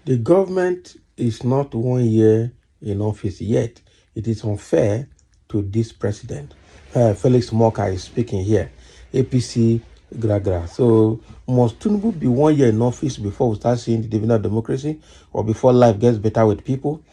The government is not 1 year in office yet. It is unfair to this president. Felix Moka is speaking here. APC Gragra. So must Tinubu be 1 year in office before we start seeing the dividend of democracy, or before life gets better with people?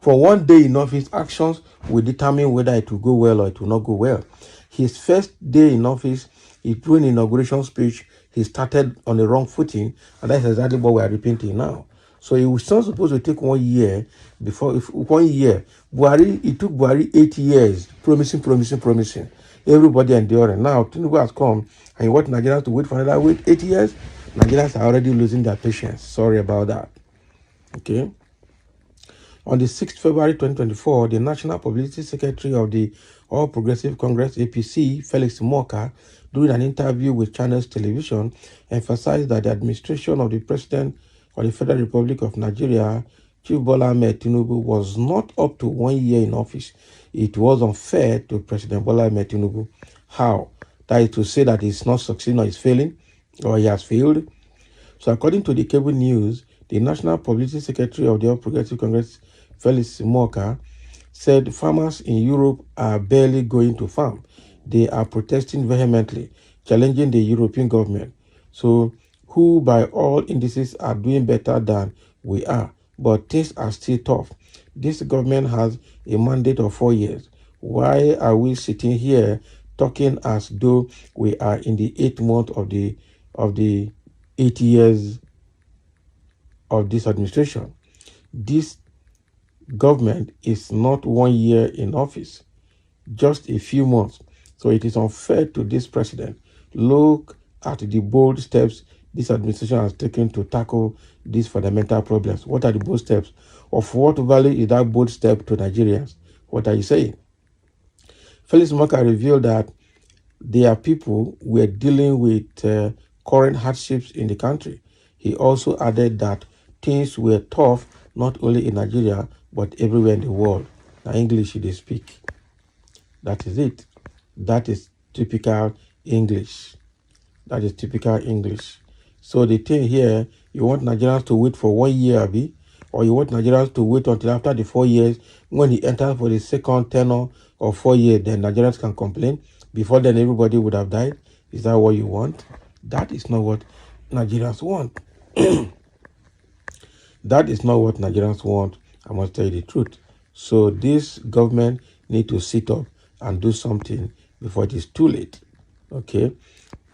For 1 day in office, actions will determine whether it will go well or it will not go well. His first day in office, during inauguration speech, he started on the wrong footing, and that's exactly what we are repeating now. So it was not supposed to take 1 year before. If 1 year, it took Buhari 8 years, promising. Everybody enduring. Now Tinubu has come, and you want Nigerians to wait for another 8 years? Nigerians are already losing their patience. Sorry about that. Okay. On the 6th February 2024, the National Publicity Secretary of the All Progressive Congress APC, Felix Moka, during an interview with Channels Television, emphasized that the administration of the President of the Federal Republic of Nigeria, Chief Bola Ahmed Tinubu, was not up to 1 year in office. It was unfair to President Bola Ahmed Tinubu. How? That is to say that he's not succeeding or he's failing, or he has failed. So according to the cable news, the National Publicity Secretary of the All Progressive Congress, Felix Moka, said farmers in Europe are barely going to farm. They are protesting vehemently, challenging the European government. So, who by all indices are doing better than we are, but things are still tough. This government has a mandate of 4 years. Why are we sitting here talking as though we are in the 8th month of the 8 years of this administration? This government is not 1 year in office, just a few months. So it is unfair to this president. Look at the bold steps this administration has taken to tackle these fundamental problems. What are the bold steps? Of what value is that bold step to Nigerians? What are you saying? Felix Moka revealed that their people were dealing with current hardships in the country. He also added that things were tough not only in Nigeria, but everywhere in the world. Now, English they speak. That is it. That is typical English. That is typical English. So the thing here, you want Nigerians to wait for 1 year, Abi, or you want Nigerians to wait until after the 4 years, when he enters for the second tenure of 4 years, then Nigerians can complain. Before then, everybody would have died. Is that what you want? That is not what Nigerians want. That is not what Nigerians want. I must tell you the truth. So this government need to sit up and do something before it is too late. Okay?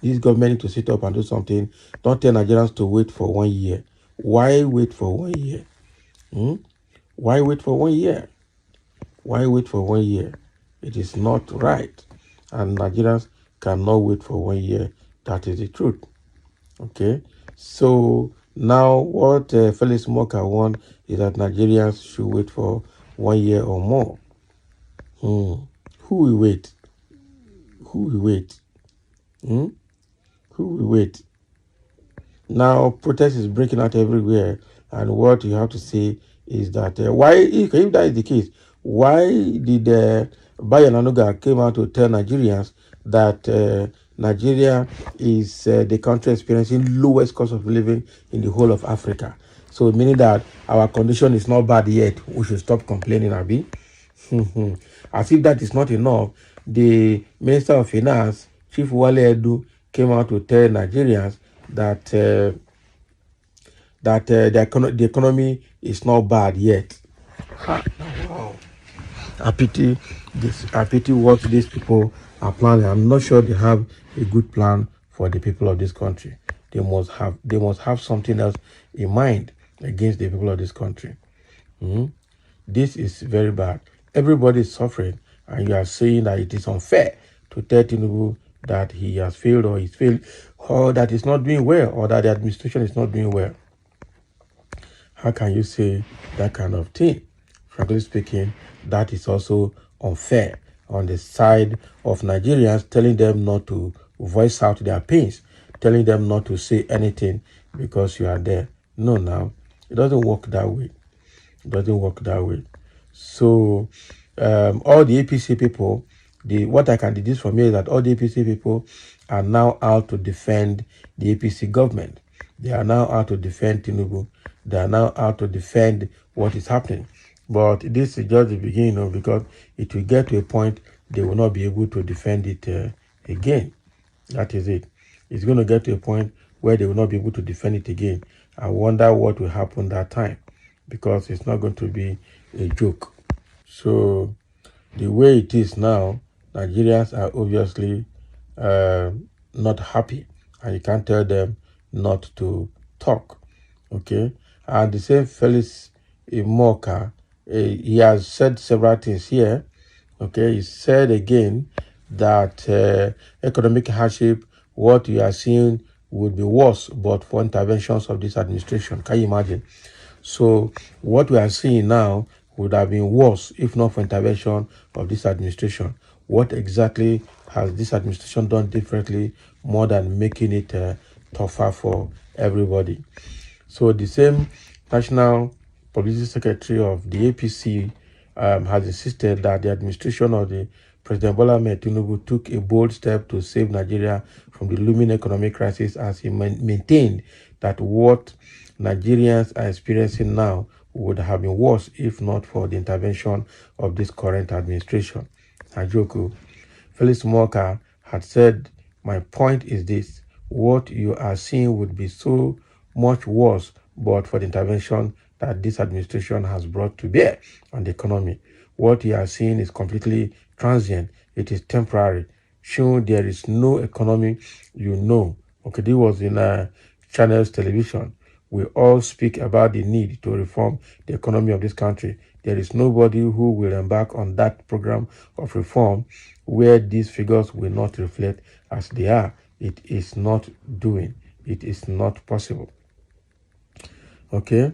This government need to sit up and do something. Don't tell Nigerians to wait for 1 year. Why wait for 1 year? Why wait for 1 year? Why wait for 1 year? It is not right. And Nigerians cannot wait for 1 year. That is the truth. Okay? So now what Felix Moka wants is that Nigerians should wait for 1 year or more. Who will wait? Who will wait? Who will wait? Now protest is breaking out everywhere, and what you have to say is that why, if that is the case, why did Bayo Nanuga came out to tell Nigerians that Nigeria is the country experiencing lowest cost of living in the whole of Africa? So meaning that our condition is not bad yet. We should stop complaining, Abi. As if that is not enough, the Minister of Finance, Chief Wale Edu, came out to tell Nigerians that the economy is not bad yet. Wow. I pity what these people are planning. I'm not sure they have a good plan for the people of this country. They must have something else in mind against the people of this country. This is very bad. Everybody is suffering, and you are saying that it is unfair to tell Tinubu that he has failed or he's failed, or that he's not doing well, or that the administration is not doing well. How can you say that kind of thing? Frankly speaking, that is also unfair on the side of Nigerians, telling them not to voice out their pains, telling them not to say anything because you are there. No, now, it doesn't work that way. It doesn't work that way. So, all the APC people, what I can deduce from here is that all the APC people are now out to defend the APC government. They are now out to defend Tinubu. they are now out to defend what is happening. But this is just the beginning, because it will get to a point they will not be able to defend it again. That is it. It's going to get to a point where they will not be able to defend it again. I wonder what will happen that time, because it's not going to be a joke. So the way it is now, Nigerians are obviously not happy, and you can't tell them not to talk. Okay, and the same Felix Imoka, he has said several things here. Okay, he said again that economic hardship, what you are seeing, would be worse but for interventions of this administration. Can you imagine? So what we are seeing now would have been worse if not for intervention of this administration. What exactly has this administration done differently, more than making it tougher for everybody? So the same National Publicity Secretary of the APC has insisted that the administration of the President Bola Ahmed Tinubu took a bold step to save Nigeria from the looming economic crisis, as he maintained that what Nigerians are experiencing now would have been worse if not for the intervention of this current administration. Ajoku, Felix Moka had said, "My point is this: what you are seeing would be so much worse but for the intervention that this administration has brought to bear on the economy. What you are seeing is completely transient. It is temporary. Sure, there is no economy, Okay, this was in Channels Television. We all speak about the need to reform the economy of this country. There is nobody who will embark on that program of reform where these figures will not reflect as they are. It is not doing. It is not possible." Okay.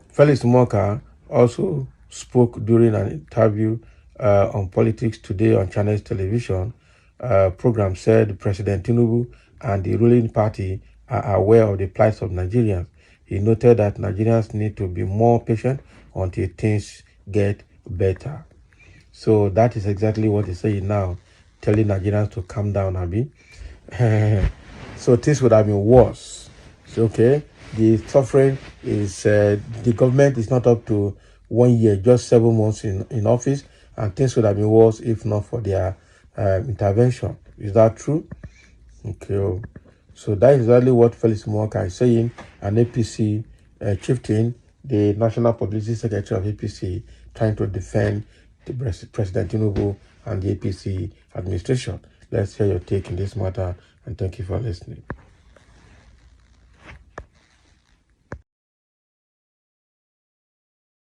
Felix Moka also spoke during an interview on Politics Today on Channels Television program. Said President Tinubu and the ruling party are aware of the plight of Nigerians. He noted that Nigerians need to be more patient until things get better. So that is exactly what he's saying now, telling Nigerians to calm down a bit. So things would have been worse. Okay, the suffering is, the government is not up to 1 year, just 7 months in office, and things would have been worse if not for their intervention. Is that true? Okay, so that is exactly what Felix Moka is saying, an APC chieftain, the National Publicity Secretary of APC, trying to defend the President Tinubu and the APC administration. Let's hear your take in this matter, and thank you for listening.